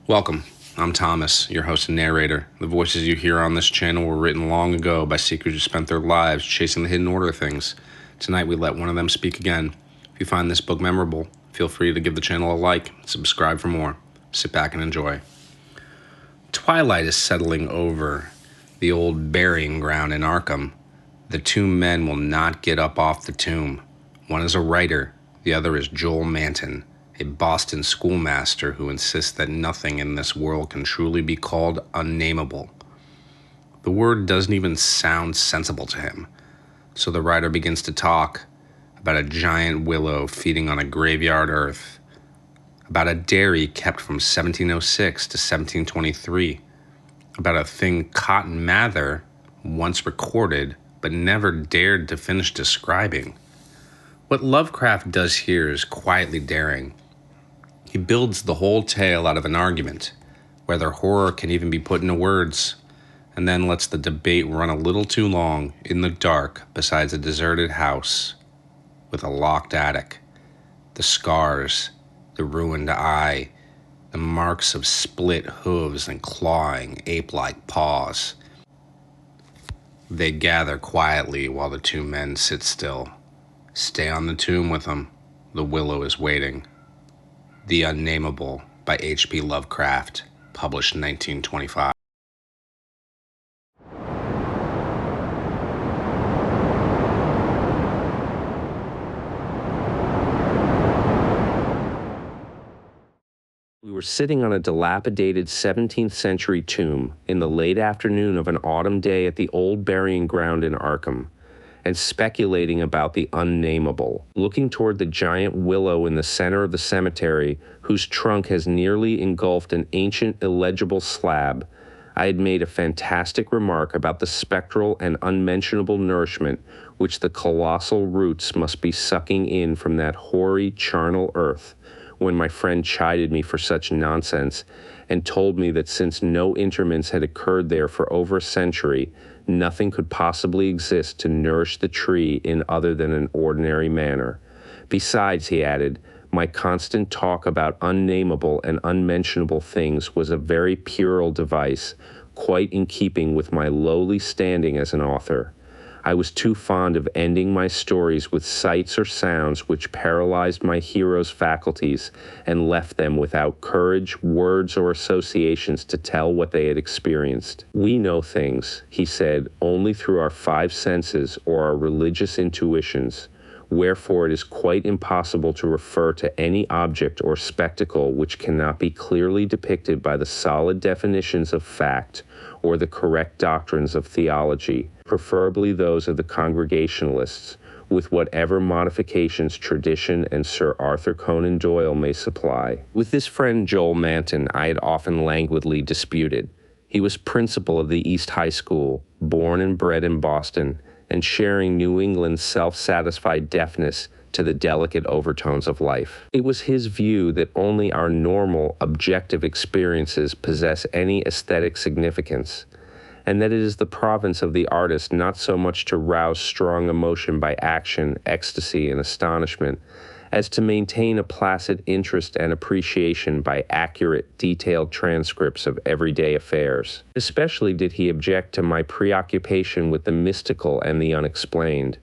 Welcome. I'm Thomas, your host and narrator. The voices you hear on this channel were written long ago by seekers who spent their lives chasing the hidden order of things. Tonight we let one of them speak again. If you find this book memorable, feel free to give the channel a like and subscribe for more. Sit back and enjoy. Twilight is settling over the old burying ground in Arkham. The two men will not get up off the tomb. One is a writer, the other is Joel Manton, a Boston schoolmaster who insists that nothing in this world can truly be called unnamable. The word doesn't even sound sensible to him, so the writer begins to talk about a giant willow feeding on a graveyard earth, about a dairy kept from 1706 to 1723, about a thing Cotton Mather once recorded but never dared to finish describing. What Lovecraft does here is quietly daring. He builds the whole tale out of an argument, whether horror can even be put into words, and then lets the debate run a little too long in the dark beside a deserted house with a locked attic. The scars, the ruined eye, the marks of split hooves and clawing, ape-like paws. They gather quietly while the two men sit still. Stay on the tomb with them. The willow is waiting. The Unnamable by H.P. Lovecraft, published in 1925. We were sitting on a dilapidated 17th century tomb in the late afternoon of an autumn day at the old burying ground in Arkham, and speculating about the unnamable, looking toward the giant willow in the center of the cemetery, whose trunk has nearly engulfed an ancient illegible slab. I had made a fantastic remark about the spectral and unmentionable nourishment which the colossal roots must be sucking in from that hoary, charnel earth, when my friend chided me for such nonsense and told me that since no interments had occurred there for over a century, nothing could possibly exist to nourish the tree in other than an ordinary manner. Besides, he added, my constant talk about unnamable and unmentionable things was a very puerile device, quite in keeping with my lowly standing as an author. I was too fond of ending my stories with sights or sounds which paralyzed my heroes' faculties and left them without courage, words, or associations to tell what they had experienced. We know things, he said, only through our five senses or our religious intuitions, wherefore it is quite impossible to refer to any object or spectacle which cannot be clearly depicted by the solid definitions of fact or the correct doctrines of theology, preferably those of the Congregationalists, with whatever modifications tradition and Sir Arthur Conan Doyle may supply. With this friend Joel Manton I had often languidly disputed. He was principal of the East High School, born and bred in Boston, and sharing New England's self-satisfied deafness to the delicate overtones of life. It was his view that only our normal, objective experiences possess any aesthetic significance, and that it is the province of the artist not so much to rouse strong emotion by action, ecstasy, and astonishment, as to maintain a placid interest and appreciation by accurate, detailed transcripts of everyday affairs. Especially did he object to my preoccupation with the mystical and the unexplained.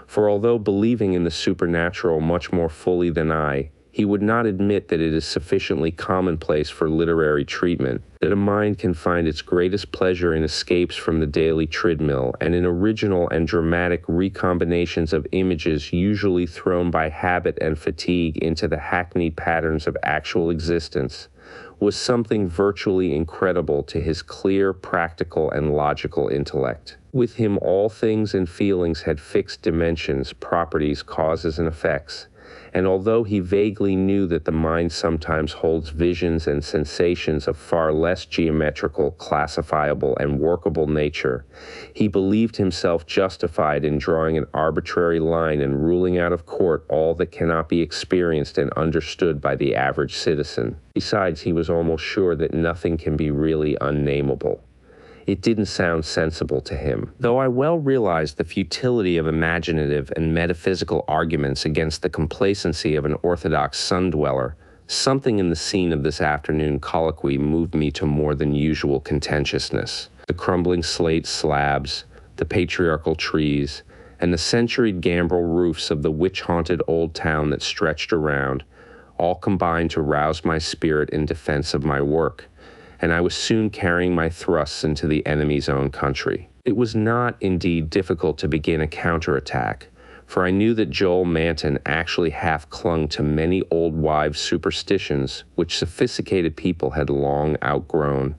For although believing in the supernatural much more fully than I, he would not admit that it is sufficiently commonplace for literary treatment, that a mind can find its greatest pleasure in escapes from the daily treadmill and in original and dramatic recombinations of images usually thrown by habit and fatigue into the hackneyed patterns of actual existence, was something virtually incredible to his clear, practical, and logical intellect. With him all things and feelings had fixed dimensions, properties, causes, and effects, and although he vaguely knew that the mind sometimes holds visions and sensations of far less geometrical, classifiable, and workable nature, he believed himself justified in drawing an arbitrary line and ruling out of court all that cannot be experienced and understood by the average citizen. Besides, he was almost sure that nothing can be really unnamable. It didn't sound sensible to him. Though I well realized the futility of imaginative and metaphysical arguments against the complacency of an orthodox sun-dweller, Something in the scene of this afternoon colloquy moved me to more than usual contentiousness. The crumbling slate slabs, the patriarchal trees, and the centuried gambrel roofs of the witch-haunted old town that stretched around, all combined to rouse my spirit in defense of my work, and I was soon carrying my thrusts into the enemy's own country. It was not, indeed, difficult to begin a counterattack, for I knew that Joel Manton actually half clung to many old wives' superstitions which sophisticated people had long outgrown,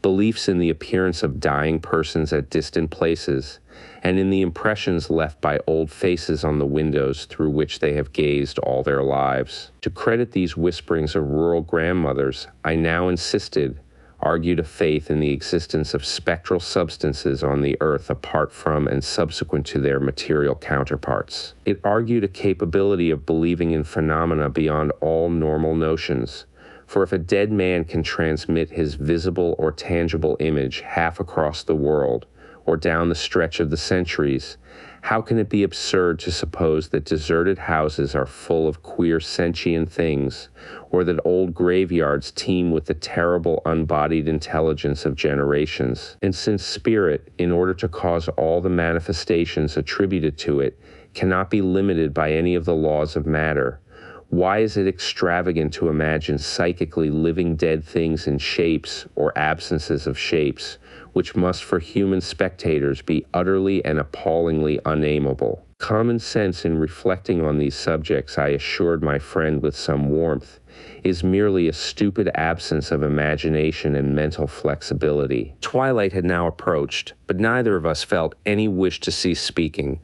beliefs in the appearance of dying persons at distant places, and in the impressions left by old faces on the windows through which they have gazed all their lives. To credit these whisperings of rural grandmothers, I now insisted, argued a faith in the existence of spectral substances on the earth apart from and subsequent to their material counterparts. It argued a capability of believing in phenomena beyond all normal notions, for if a dead man can transmit his visible or tangible image half across the world, or down the stretch of the centuries, how can it be absurd to suppose that deserted houses are full of queer sentient things, or that old graveyards teem with the terrible unbodied intelligence of generations? And since spirit, in order to cause all the manifestations attributed to it, cannot be limited by any of the laws of matter, why is it extravagant to imagine psychically living dead things in shapes or absences of shapes, which must for human spectators be utterly and appallingly unnameable? Common sense in reflecting on these subjects, I assured my friend with some warmth, is merely a stupid absence of imagination and mental flexibility. Twilight had now approached, but neither of us felt any wish to cease speaking.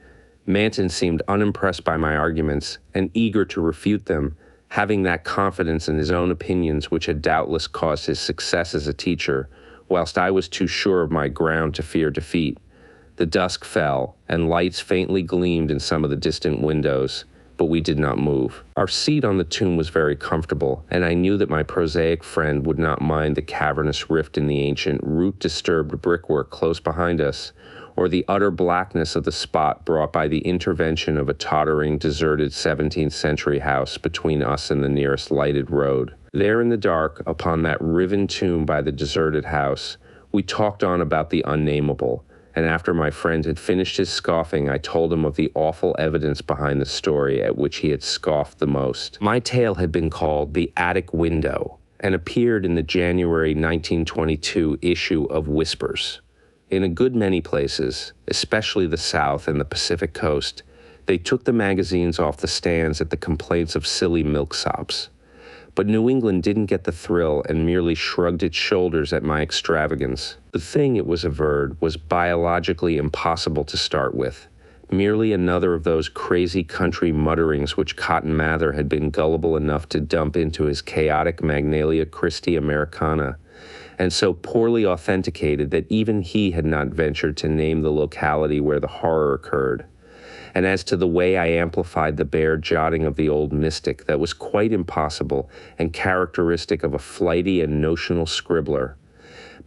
Manton seemed unimpressed by my arguments and eager to refute them, having that confidence in his own opinions which had doubtless caused his success as a teacher, whilst I was too sure of my ground to fear defeat. The dusk fell, and lights faintly gleamed in some of the distant windows, but we did not move. Our seat on the tomb was very comfortable, and I knew that my prosaic friend would not mind the cavernous rift in the ancient, root-disturbed brickwork close behind us, or the utter blackness of the spot brought by the intervention of a tottering, deserted 17th century house between us and the nearest lighted road. There in the dark, upon that riven tomb by the deserted house, we talked on about the unnamable, and after my friend had finished his scoffing, I told him of the awful evidence behind the story at which he had scoffed the most. My tale had been called The Attic Window, and appeared in the January 1922 issue of Whispers. In a good many places, especially the South and the Pacific Coast, they took the magazines off the stands at the complaints of silly milksops. But New England didn't get the thrill and merely shrugged its shoulders at my extravagance. The thing, it was averred, was biologically impossible to start with, merely another of those crazy country mutterings which Cotton Mather had been gullible enough to dump into his chaotic Magnalia Christi Americana, and so poorly authenticated that even he had not ventured to name the locality where the horror occurred. And as to the way I amplified the bare jotting of the old mystic, that was quite impossible and characteristic of a flighty and notional scribbler.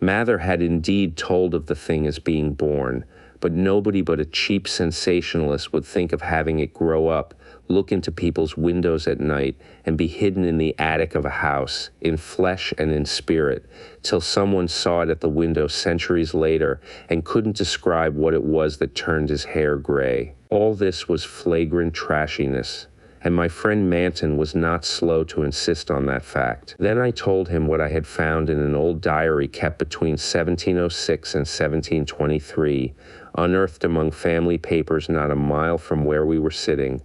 Mather had indeed told of the thing as being born, but nobody but a cheap sensationalist would think of having it grow up, look into people's windows at night, and be hidden in the attic of a house, in flesh and in spirit, till someone saw it at the window centuries later and couldn't describe what it was that turned his hair gray. All this was flagrant trashiness, and my friend Manton was not slow to insist on that fact. Then I told him what I had found in an old diary kept between 1706 and 1723, unearthed among family papers not a mile from where we were sitting.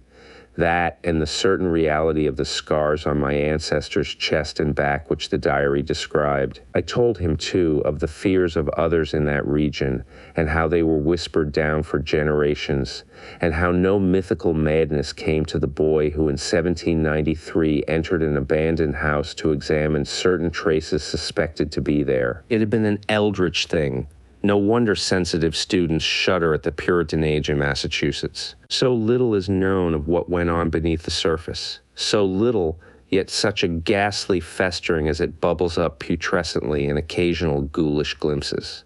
That, and the certain reality of the scars on my ancestors' chest and back which the diary described. I told him, too, of the fears of others in that region, and how they were whispered down for generations, and how no mythical madness came to the boy who in 1793 entered an abandoned house to examine certain traces suspected to be there. It had been an eldritch thing. No wonder sensitive students shudder at the Puritan age in Massachusetts. So little is known of what went on beneath the surface. So little, yet such a ghastly festering as it bubbles up putrescently in occasional ghoulish glimpses.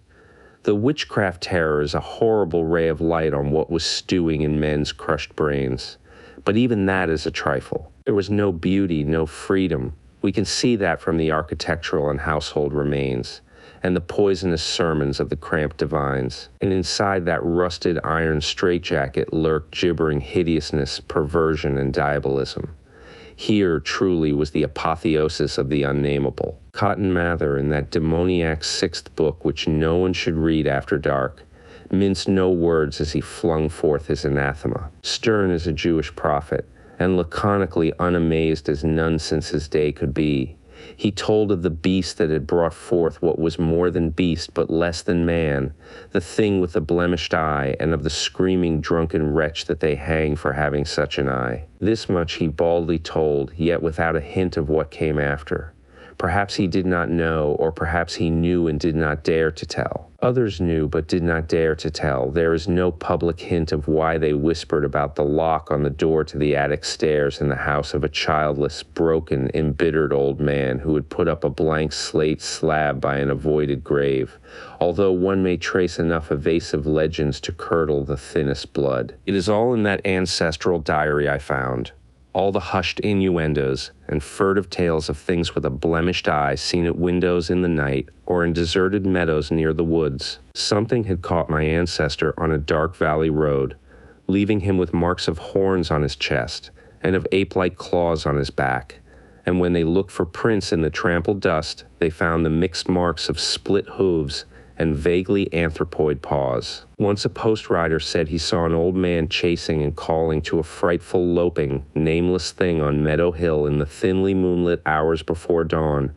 The witchcraft terror is a horrible ray of light on what was stewing in men's crushed brains. But even that is a trifle. There was no beauty, no freedom, We can see that from the architectural and household remains, and the poisonous sermons of the cramped divines. And inside that rusted iron straitjacket lurked gibbering hideousness, perversion, and diabolism. Here, truly, was the apotheosis of the unnamable. Cotton Mather, in that demoniac sixth book which no one should read after dark, minced no words as he flung forth his anathema. Stern as a Jewish prophet, and laconically unamazed as none since his day could be, he told of the beast that had brought forth what was more than beast but less than man, the thing with the blemished eye, and of the screaming drunken wretch that they hang for having such an eye. This much he baldly told, yet without a hint of what came after. Perhaps he did not know, or perhaps he knew and did not dare to tell. Others knew but did not dare to tell. There is no public hint of why they whispered about the lock on the door to the attic stairs in the house of a childless, broken, embittered old man who had put up a blank slate slab by an avoided grave, although one may trace enough evasive legends to curdle the thinnest blood. It is all in that ancestral diary I found. All the hushed innuendos and furtive tales of things with a blemished eye seen at windows in the night or in deserted meadows near the woods. Something had caught my ancestor on a dark valley road, leaving him with marks of horns on his chest and of ape-like claws on his back. And when they looked for prints in the trampled dust, they found the mixed marks of split hooves and vaguely anthropoid paws. Once a post rider said he saw an old man chasing and calling to a frightful loping, nameless thing on Meadow Hill in the thinly moonlit hours before dawn,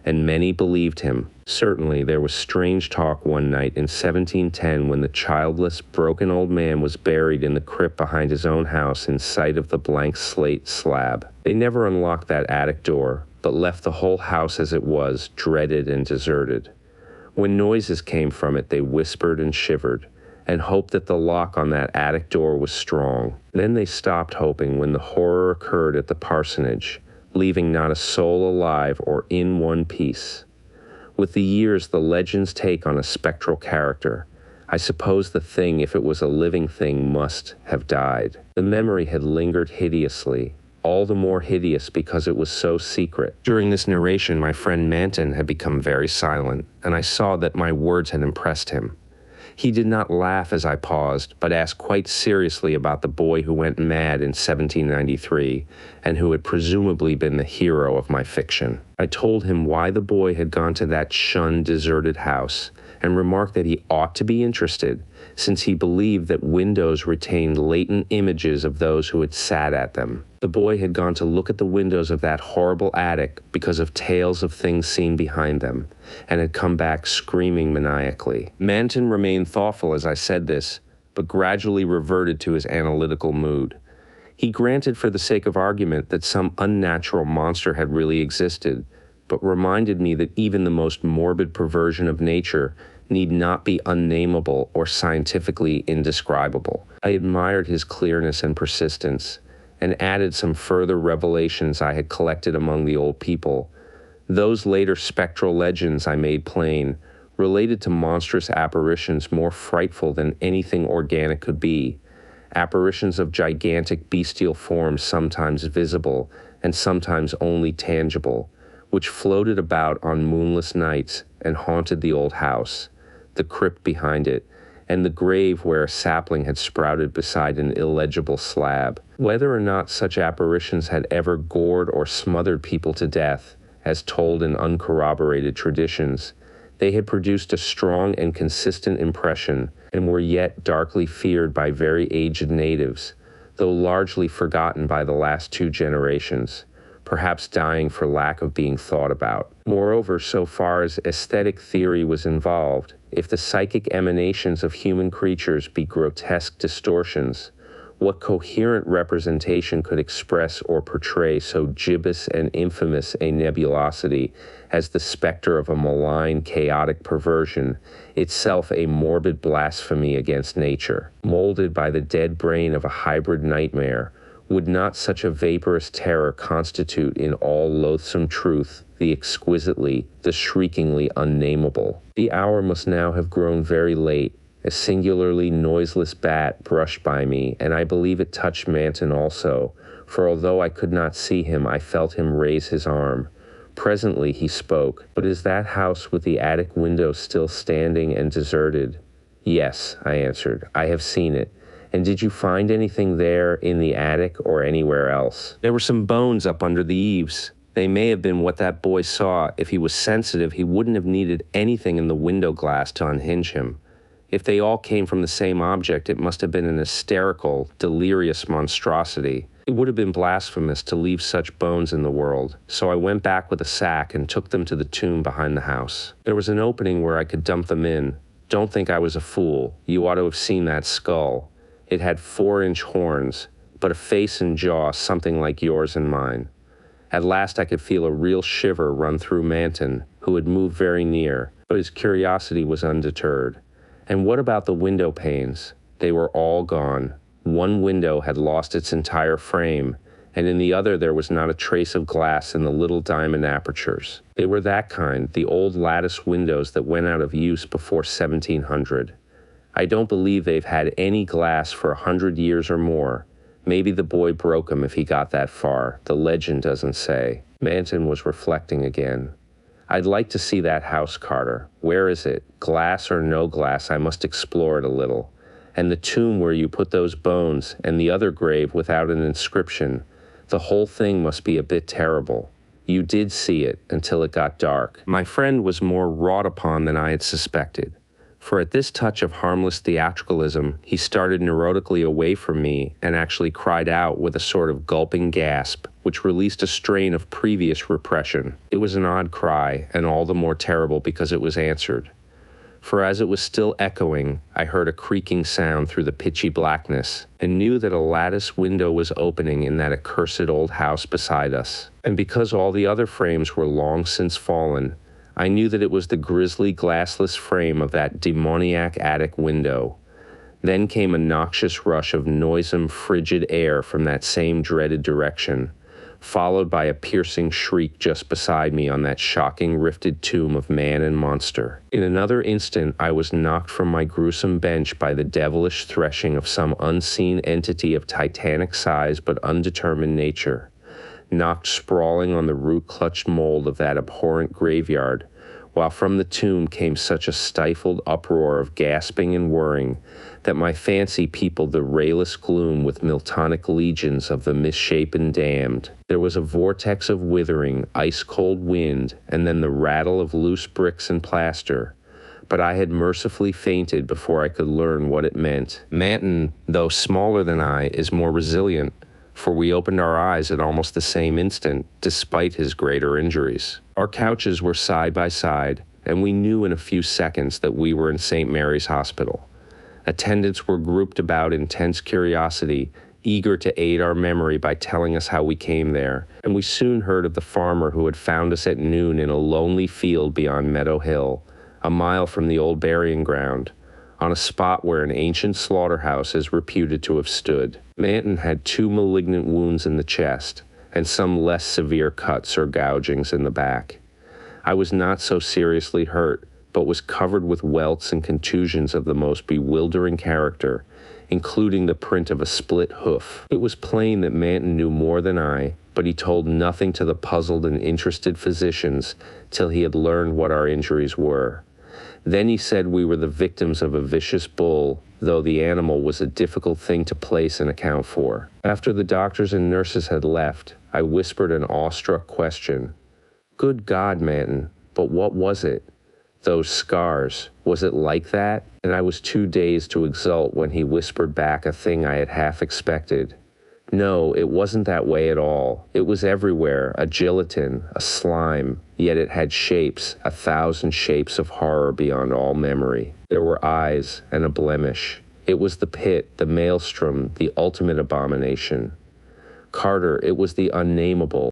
and many believed him. Certainly there was strange talk one night in 1710 when the childless, broken old man was buried in the crypt behind his own house in sight of the blank slate slab. They never unlocked that attic door, but left the whole house as it was, dreaded and deserted. When noises came from it, they whispered and shivered, and hoped that the lock on that attic door was strong. Then they stopped hoping when the horror occurred at the parsonage, leaving not a soul alive or in one piece. With the years, the legends take on a spectral character. I suppose the thing, if it was a living thing, must have died. The memory had lingered hideously, all the more hideous because it was so secret. During this narration, my friend Manton had become very silent, and I saw that my words had impressed him. He did not laugh as I paused, but asked quite seriously about the boy who went mad in 1793, and who had presumably been the hero of my fiction. I told him why the boy had gone to that shunned, deserted house, and remarked that he ought to be interested, since he believed that windows retained latent images of those who had sat at them. The boy had gone to look at the windows of that horrible attic because of tales of things seen behind them, and had come back screaming maniacally. Manton remained thoughtful as I said this, but gradually reverted to his analytical mood. He granted for the sake of argument that some unnatural monster had really existed, but reminded me that even the most morbid perversion of nature need not be unnamable or scientifically indescribable. I admired his clearness and persistence, and added some further revelations I had collected among the old people. Those later spectral legends, I made plain, related to monstrous apparitions more frightful than anything organic could be, apparitions of gigantic bestial forms sometimes visible and sometimes only tangible, which floated about on moonless nights and haunted the old house, the crypt behind it, and the grave where a sapling had sprouted beside an illegible slab. Whether or not such apparitions had ever gored or smothered people to death, as told in uncorroborated traditions, they had produced a strong and consistent impression and were yet darkly feared by very aged natives, though largely forgotten by the last 2 generations, perhaps dying for lack of being thought about. Moreover, so far as aesthetic theory was involved, if the psychic emanations of human creatures be grotesque distortions, what coherent representation could express or portray so gibbous and infamous a nebulosity as the specter of a malign, chaotic perversion, itself a morbid blasphemy against nature? Molded by the dead brain of a hybrid nightmare, would not such a vaporous terror constitute in all loathsome truth the exquisitely, the shriekingly unnamable? The hour must now have grown very late. A singularly noiseless bat brushed by me, and I believe it touched Manton also, for although I could not see him, I felt him raise his arm, Presently he spoke. "But is that house with the attic window still standing and deserted?" "Yes," I answered. "I have seen it. And did you find anything there in the attic or anywhere else?" "There were some bones up under the eaves. They may have been what that boy saw. If he was sensitive, he wouldn't have needed anything in the window glass to unhinge him. If they all came from the same object, it must have been an hysterical, delirious monstrosity. It would have been blasphemous to leave such bones in the world, so I went back with a sack and took them to the tomb behind the house. There was an opening where I could dump them in. Don't think I was a fool. You ought to have seen that skull. It had 4-inch horns, but a face and jaw something like yours and mine. At last I could feel a real shiver run through Manton, who had moved very near, but his curiosity was undeterred. And what about the window panes? They were all gone. One window had lost its entire frame, and in the other there was not a trace of glass in the little diamond apertures. They were that kind, the old lattice windows that went out of use before 1700. I don't believe they've had any glass for 100 years or more. Maybe the boy broke 'em if he got that far. The legend doesn't say." Manton was reflecting again. "I'd like to see that house, Carter. Where is it? Glass or no glass, I must explore it a little. And the tomb where you put those bones, and the other grave without an inscription. The whole thing must be a bit terrible. You did see it until it got dark." My friend was more wrought upon than I had suspected. For at this touch of harmless theatricalism, he started neurotically away from me and actually cried out with a sort of gulping gasp, which released a strain of previous repression. It was an odd cry, and all the more terrible because it was answered. For as it was still echoing, I heard a creaking sound through the pitchy blackness, and knew that a lattice window was opening in that accursed old house beside us. And because all the other frames were long since fallen, I knew that it was the grisly glassless frame of that demoniac attic window. Then came a noxious rush of noisome, frigid air from that same dreaded direction, followed by a piercing shriek just beside me on that shocking rifted tomb of man and monster. In another instant I was knocked from my gruesome bench by the devilish threshing of some unseen entity of titanic size but undetermined nature, knocked sprawling on the root-clutched mold of that abhorrent graveyard, while from the tomb came such a stifled uproar of gasping and whirring that my fancy peopled the rayless gloom with Miltonic legions of the misshapen damned. There was a vortex of withering, ice-cold wind, and then the rattle of loose bricks and plaster, but I had mercifully fainted before I could learn what it meant. Manton, though smaller than I, is more resilient, for we opened our eyes at almost the same instant, despite his greater injuries. Our couches were side by side, and we knew in a few seconds that we were in St. Mary's Hospital. Attendants were grouped about in tense curiosity, eager to aid our memory by telling us how we came there, and we soon heard of the farmer who had found us at noon in a lonely field beyond Meadow Hill, a mile from the old burying ground, on a spot where an ancient slaughterhouse is reputed to have stood. Manton had 2 malignant wounds in the chest, and some less severe cuts or gougings in the back. I was not so seriously hurt, but was covered with welts and contusions of the most bewildering character, including the print of a split hoof. It was plain that Manton knew more than I, but he told nothing to the puzzled and interested physicians till he had learned what our injuries were. Then he said we were the victims of a vicious bull, though the animal was a difficult thing to place and account for. After the doctors and nurses had left, I whispered an awestruck question. "Good God, Manton, but what was it? Those scars, was it like that?" And I was too dazed to exult when he whispered back a thing I had half expected. "No, it wasn't that way at all. It was everywhere, a gelatin, a slime, yet it had shapes, 1,000 shapes of horror beyond all memory. There were eyes and a blemish. It was the pit, the maelstrom, the ultimate abomination. Carter, it was the unnamable.